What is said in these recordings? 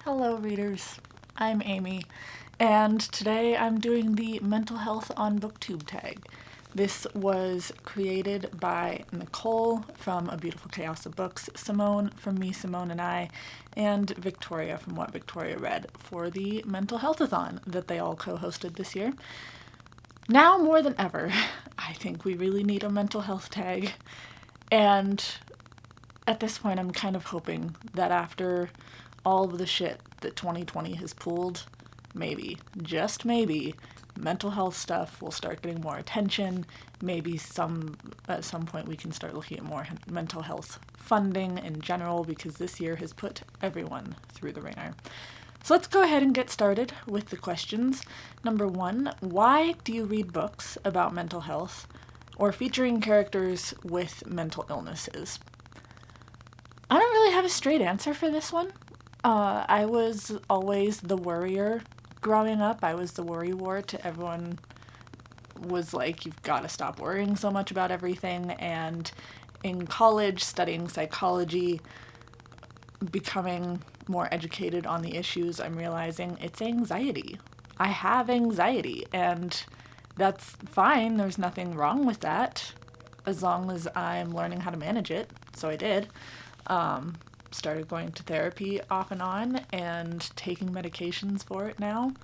Hello readers, I'm Amy, and today I'm doing the Mental Health on BookTube tag. This was created by Nicole from A Beautiful Chaos of Books, Simone from Me, Simone and I, and Victoria from What Victoria Read for the Mental Healthathon that they all co-hosted this year. Now more than ever, I think we really need a mental health tag, and at this point I'm kind of hoping that after all of the shit that 2020 has pulled, maybe, just maybe, mental health stuff will start getting more attention. Maybe at some point we can start looking at more mental health funding in general, because this year has put everyone through the ringer. So let's go ahead and get started with the questions. Number 1, why do you read books about mental health or featuring characters with mental illnesses? I don't really have a straight answer for this one. I was always the worrier growing up. I was the worrywart to everyone. Was like, you've got to stop worrying so much about everything. And in college, studying psychology, becoming more educated on the issues, I'm realizing it's anxiety. I have anxiety, and that's fine. There's nothing wrong with that, as long as I'm learning how to manage it. So I did. Started going to therapy off and on and taking medications for it now.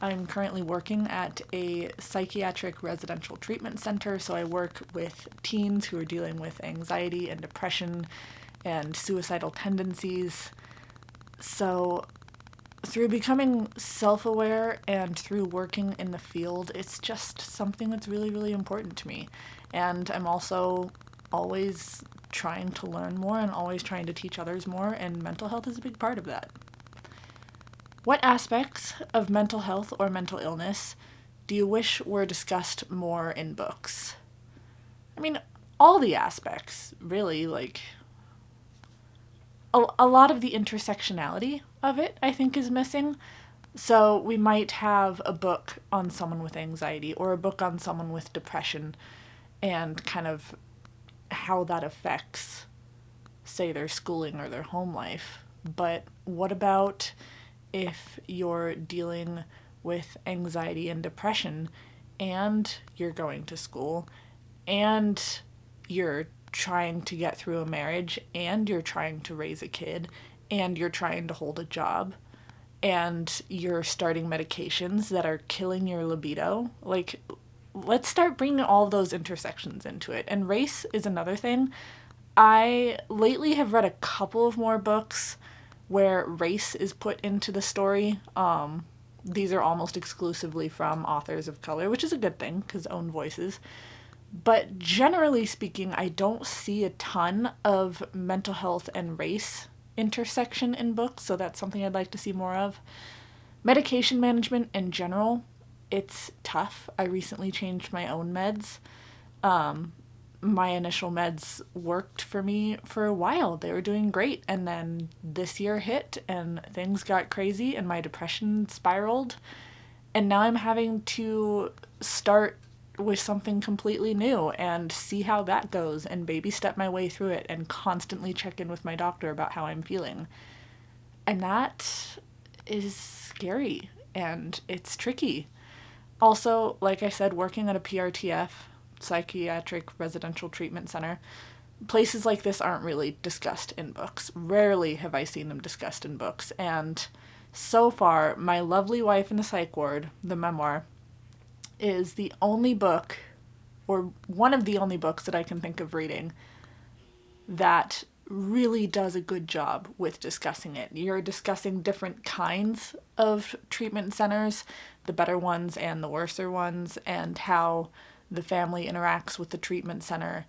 I'm currently working at a psychiatric residential treatment center, so I work with teens who are dealing with anxiety and depression and suicidal tendencies. So through becoming self-aware and through working in the field, it's just something that's really, really important to me. And I'm also always trying to learn more and always trying to teach others more, and mental health is a big part of that. What aspects of mental health or mental illness do you wish were discussed more in books? I mean, all the aspects, really. Like, a lot of the intersectionality of it, I think, is missing. So we might have a book on someone with anxiety or a book on someone with depression, and kind of how that affects, say, their schooling or their home life. But what about if you're dealing with anxiety and depression and you're going to school and you're trying to get through a marriage and you're trying to raise a kid and you're trying to hold a job and you're starting medications that are killing your libido? Like, let's start bringing all those intersections into it. And race is another thing. I lately have read a couple of more books where race is put into the story. These are almost exclusively from authors of color, which is a good thing, because own voices. But generally speaking, I don't see a ton of mental health and race intersection in books, so that's something I'd like to see more of. Medication management in general, it's tough. I recently changed my own meds. My initial meds worked for me for a while. They were doing great. And then this year hit and things got crazy and my depression spiraled. And now I'm having to start with something completely new and see how that goes and baby step my way through it and constantly check in with my doctor about how I'm feeling. And that is scary and it's tricky. Also, like I said, working at a PRTF, Psychiatric Residential Treatment Center, places like this aren't really discussed in books. Rarely have I seen them discussed in books. And so far, my lovely wife in the psych ward, the Memoir, is the only book, or one of the only books that I can think of reading, that really does a good job with discussing it. You're discussing different kinds of treatment centers, the better ones and the worser ones, and how the family interacts with the treatment center.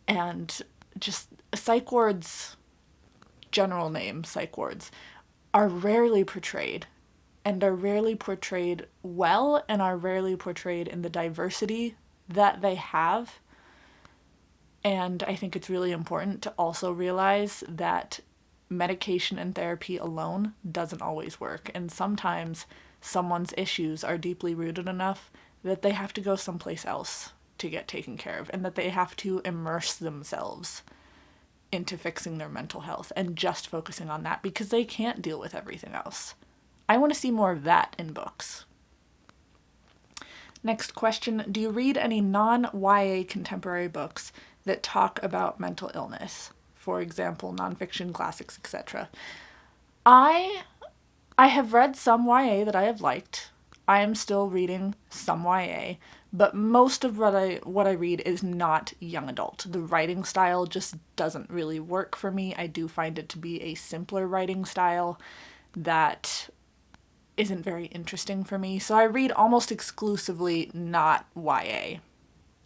And just psych wards, general name psych wards, are rarely portrayed, and are rarely portrayed well, and are rarely portrayed in the diversity that they have. And I think it's really important to also realize that medication and therapy alone doesn't always work. And sometimes someone's issues are deeply rooted enough that they have to go someplace else to get taken care of, and that they have to immerse themselves into fixing their mental health and just focusing on that because they can't deal with everything else. I want to see more of that in books. Next question, do you read any non-YA contemporary books that talk about mental illness? For example, nonfiction, classics, etc. I have read some YA that I have liked. I am still reading some YA, but most of what I read is not young adult. The writing style just doesn't really work for me. I do find it to be a simpler writing style that isn't very interesting for me. So I read almost exclusively not YA.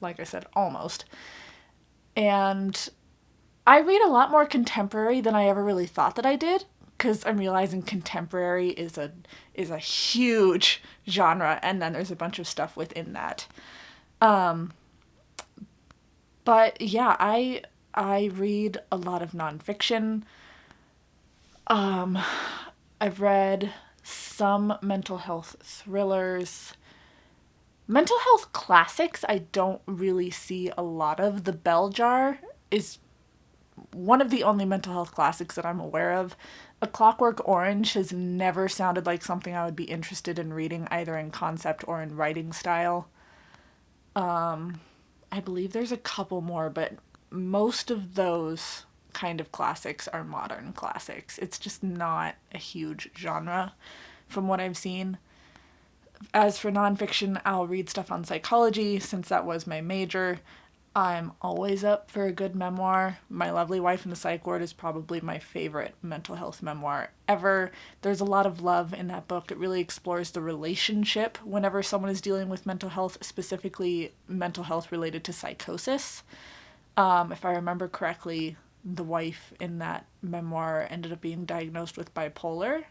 Like I said, almost. And I read a lot more contemporary than I ever really thought that I did, because I'm realizing contemporary is a huge genre, and then there's a bunch of stuff within that. But yeah, I read a lot of nonfiction. I've read some mental health thrillers. Mental health classics I don't really see a lot of. The Bell Jar is one of the only mental health classics that I'm aware of. A Clockwork Orange has never sounded like something I would be interested in reading, either in concept or in writing style. I believe there's a couple more, but most of those kind of classics are modern classics. It's just not a huge genre from what I've seen. As for nonfiction, I'll read stuff on psychology since that was my major. I'm always up for a good memoir. My Lovely Wife in the Psych Ward is probably my favorite mental health memoir ever. There's a lot of love in that book. It really explores the relationship whenever someone is dealing with mental health, specifically mental health related to psychosis. If I remember correctly, the wife in that memoir ended up being diagnosed with bipolar.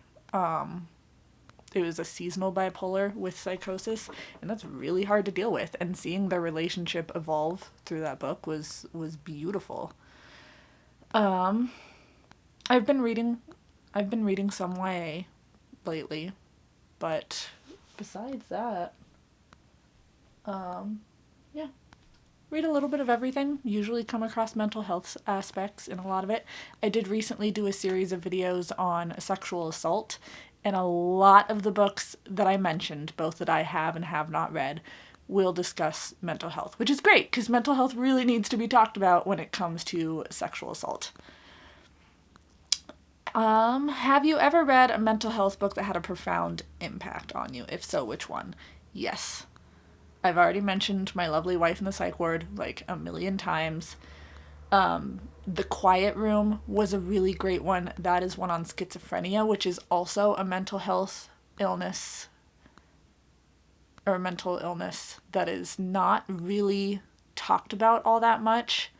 It was a seasonal bipolar with psychosis, and that's really hard to deal with. And seeing their relationship evolve through that book was beautiful. I've been reading some YA lately, but besides that, yeah. Read a little bit of everything, usually come across mental health aspects in a lot of it. I did recently do a series of videos on sexual assault, and a lot of the books that I mentioned, both that I have and have not read, will discuss mental health, which is great because mental health really needs to be talked about when it comes to sexual assault. Have you ever read a mental health book that had a profound impact on you? If so, which one? Yes. I've already mentioned My Lovely Wife in the Psych Ward like a million times. The Quiet Room was a really great one. That is one on schizophrenia, which is also a mental health illness or mental illness that is not really talked about all that much.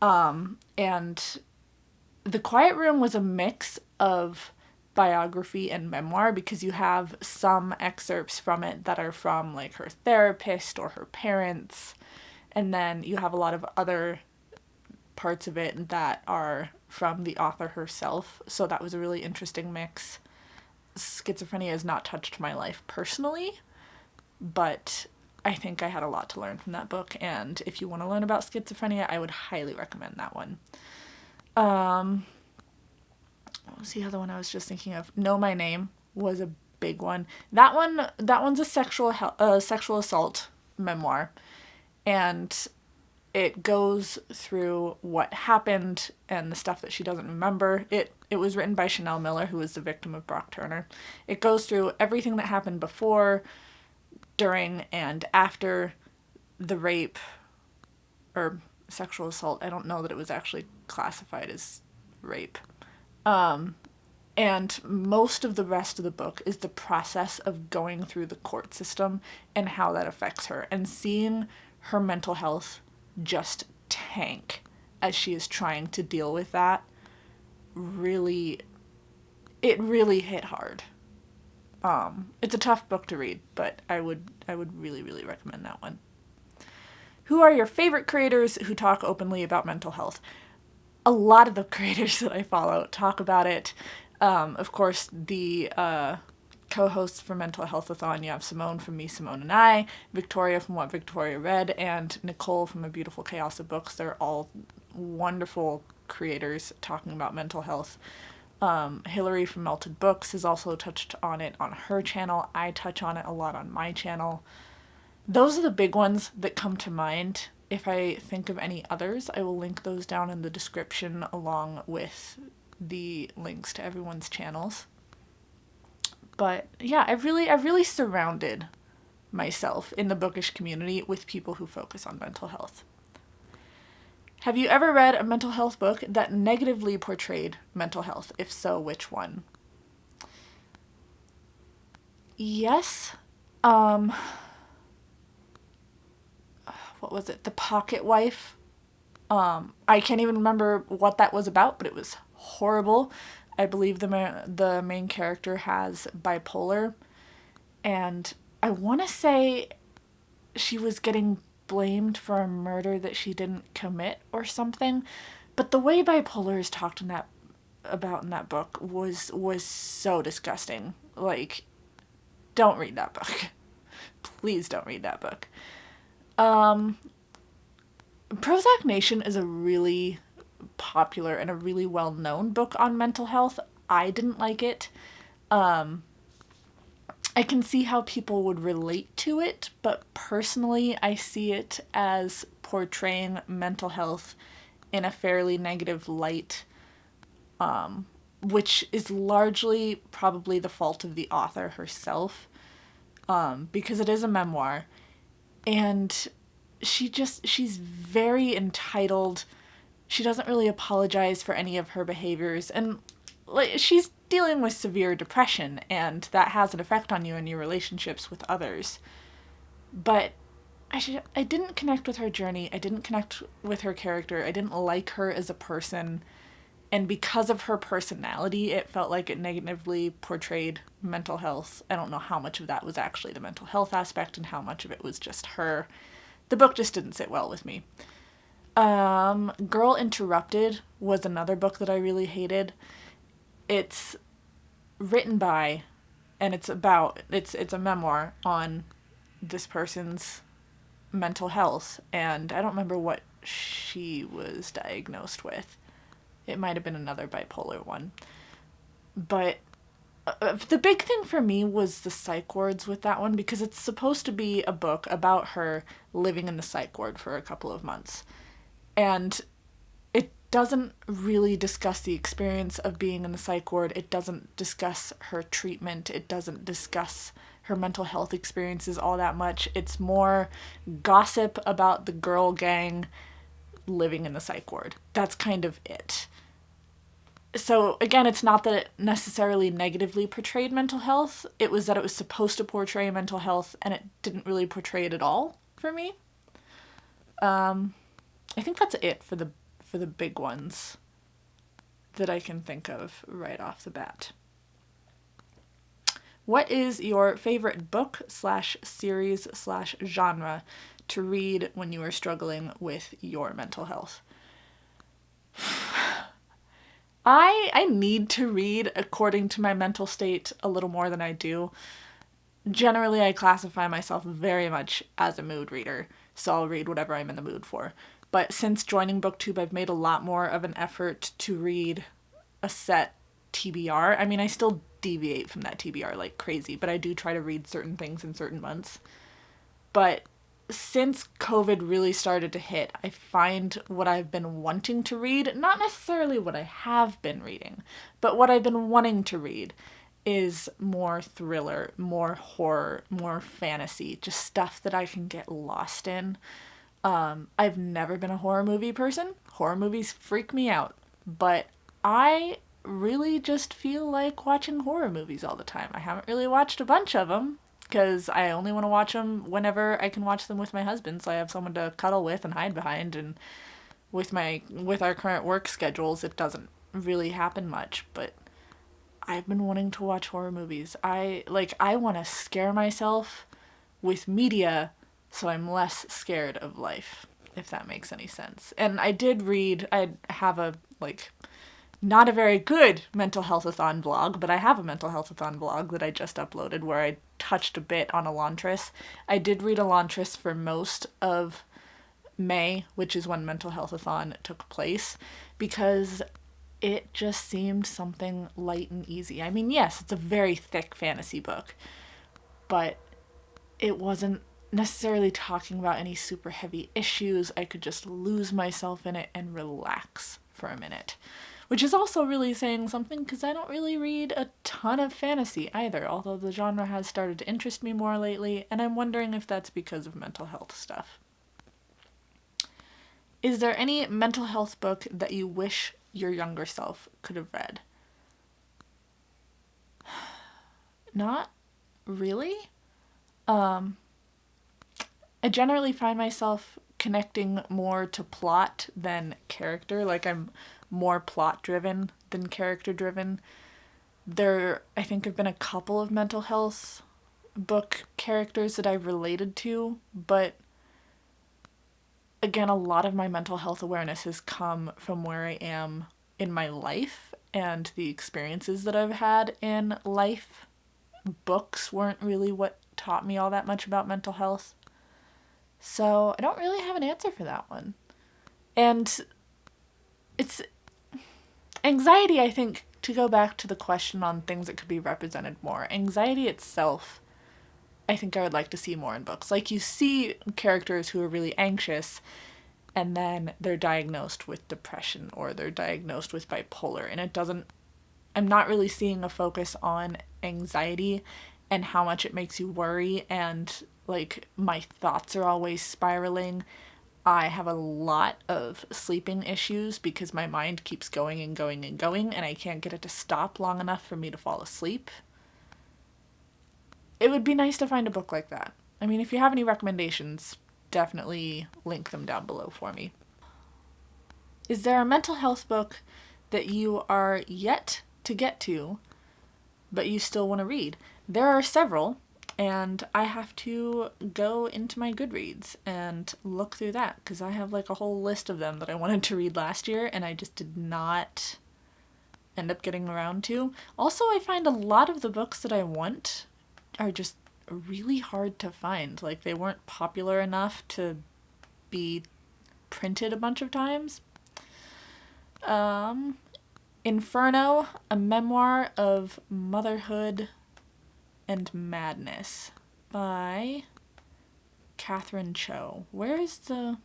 And The Quiet Room was a mix of biography and memoir because you have some excerpts from it that are from like her therapist or her parents, and then you have a lot of other parts of it that are from the author herself, so that was a really interesting mix. Schizophrenia has not touched my life personally, but I think I had a lot to learn from that book, and if you want to learn about schizophrenia, I would highly recommend that one. What was the other one I was just thinking of? Know My Name was a big one. That one's a sexual assault memoir, and it goes through what happened and the stuff that she doesn't remember. It was written by Chanel Miller, who was the victim of Brock Turner. It goes through everything that happened before, during, and after the rape or sexual assault. I don't know that it was actually classified as rape. And most of the rest of the book is the process of going through the court system and how that affects her, and seeing her mental health just tank as she is trying to deal with that. Really hit hard. It's a tough book to read, but I would really, really recommend that one. Who are your favorite creators who talk openly about mental health? A lot of the creators that I follow talk about it. Of course, the co-hosts for Mental Health-a-thon, you have Simone from Me, Simone and I, Victoria from What Victoria Read, and Nicole from A Beautiful Chaos of Books. They're all wonderful creators talking about mental health. Hillary from Melted Books has also touched on it on her channel. I touch on it a lot on my channel. Those are the big ones that come to mind. If I think of any others, I will link those down in the description along with the links to everyone's channels. But yeah, I've really surrounded myself in the bookish community with people who focus on mental health. Have you ever read a mental health book that negatively portrayed mental health? If so, which one? Yes. What was it? The Pocket Wife. I can't even remember what that was about, but it was horrible. I believe the main character has bipolar, and I want to say she was getting blamed for a murder that she didn't commit or something, but the way bipolar is talked about in that book was so disgusting. Like, don't read that book. Please don't read that book. Prozac Nation is a really popular and a really well-known book on mental health. I didn't like it. I can see how people would relate to it, but personally I see it as portraying mental health in a fairly negative light, which is largely probably the fault of the author herself, because it is a memoir, and she's very entitled. She doesn't really apologize for any of her behaviors, and she's dealing with severe depression, and that has an effect on you and your relationships with others. But I didn't connect with her journey. I didn't connect with her character. I didn't like her as a person. And because of her personality, it felt like it negatively portrayed mental health. I don't know how much of that was actually the mental health aspect and how much of it was just her. The book just didn't sit well with me. Girl Interrupted was another book that I really hated. It's written by, and it's a memoir on this person's mental health, and I don't remember what she was diagnosed with. It might have been another bipolar one. But the big thing for me was the psych wards with that one, because it's supposed to be a book about her living in the psych ward for a couple of months. And it doesn't really discuss the experience of being in the psych ward. It doesn't discuss her treatment. It doesn't discuss her mental health experiences all that much. It's more gossip about the girl gang living in the psych ward. That's kind of it. So again, it's not that it necessarily negatively portrayed mental health. It was that it was supposed to portray mental health, and it didn't really portray it at all for me. I think that's it for the big ones that I can think of right off the bat. What is your favorite book /series /genre to read when you are struggling with your mental health? I need to read according to my mental state a little more than I do. Generally, I classify myself very much as a mood reader, so I'll read whatever I'm in the mood for. But since joining BookTube, I've made a lot more of an effort to read a set TBR. I mean, I still deviate from that TBR like crazy, but I do try to read certain things in certain months. But since COVID really started to hit, I find what I've been wanting to read, not necessarily what I have been reading, but what I've been wanting to read is more thriller, more horror, more fantasy, just stuff that I can get lost in. I've never been a horror movie person. Horror movies freak me out, but I really just feel like watching horror movies all the time. I haven't really watched a bunch of them because I only want to watch them whenever I can watch them with my husband, so I have someone to cuddle with and hide behind, and with our current work schedules, it doesn't really happen much, but I've been wanting to watch horror movies. I want to scare myself with media so I'm less scared of life, if that makes any sense. And I have a, not a very good mental health-a-thon blog, but I have a mental health-a-thon blog that I just uploaded where I touched a bit on Elantris. I did read Elantris for most of May, which is when Mental Health-a-thon took place, because it just seemed something light and easy. I mean, yes, it's a very thick fantasy book, but it wasn't necessarily talking about any super heavy issues. I could just lose myself in it and relax for a minute, which is also really saying something because I don't really read a ton of fantasy either, although the genre has started to interest me more lately, and I'm wondering if that's because of mental health stuff. Is there any mental health book that you wish your younger self could have read? Not really. I generally find myself connecting more to plot than character. Like, I'm more plot driven than character driven. There, I think, have been a couple of mental health book characters that I've related to, but again, a lot of my mental health awareness has come from where I am in my life and the experiences that I've had in life. Books weren't really what taught me all that much about mental health. So I don't really have an answer for that one. And it's anxiety, I think, to go back to the question on things that could be represented more. Anxiety itself, I think I would like to see more in books. Like, you see characters who are really anxious and then they're diagnosed with depression or they're diagnosed with bipolar, and I'm not really seeing a focus on anxiety and how much it makes you worry, and like, my thoughts are always spiraling. I have a lot of sleeping issues because my mind keeps going and going and going, and I can't get it to stop long enough for me to fall asleep. It would be nice to find a book like that. I mean, if you have any recommendations, definitely link them down below for me. Is there a mental health book that you are yet to get to, but you still want to read? There are several, and I have to go into my Goodreads and look through that, because I have like a whole list of them that I wanted to read last year, and I just did not end up getting around to. Also, I find a lot of the books that I want are just really hard to find. Like, they weren't popular enough to be printed a bunch of times. Inferno, a memoir of motherhood and madness by Catherine Cho. Where is the...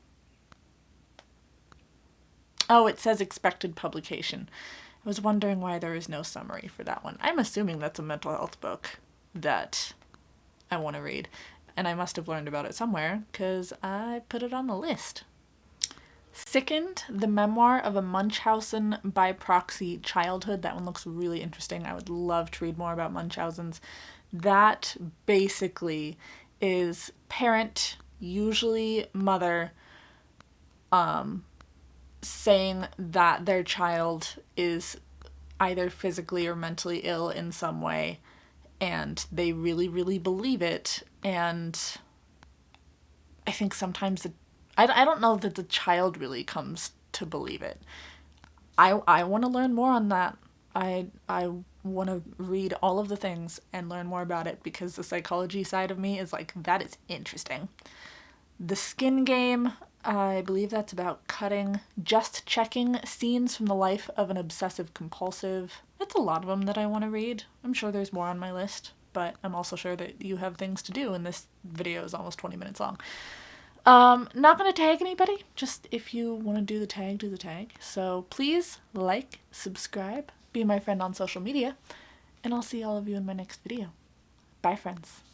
Oh, it says expected publication. I was wondering why there is no summary for that one. I'm assuming that's a mental health book that I want to read, and I must have learned about it somewhere because I put it on the list. Sickened, the memoir of a Munchausen by Proxy childhood. That one looks really interesting. I would love to read more about Munchausens. That basically is parent, usually mother, saying that their child is either physically or mentally ill in some way, and they really, really believe it. And I think sometimes I don't know that the child really comes to believe it. I want to learn more on that. I want to read all of the things and learn more about it, because the psychology side of me is like, that is interesting. The Skin Game, I believe that's about just checking scenes from the life of an obsessive-compulsive. That's a lot of them that I want to read. I'm sure there's more on my list, but I'm also sure that you have things to do, and this video is almost 20 minutes long. Not gonna tag anybody, just if you want to do the tag, do the tag. So please like, subscribe, be my friend on social media, and I'll see all of you in my next video. Bye, friends.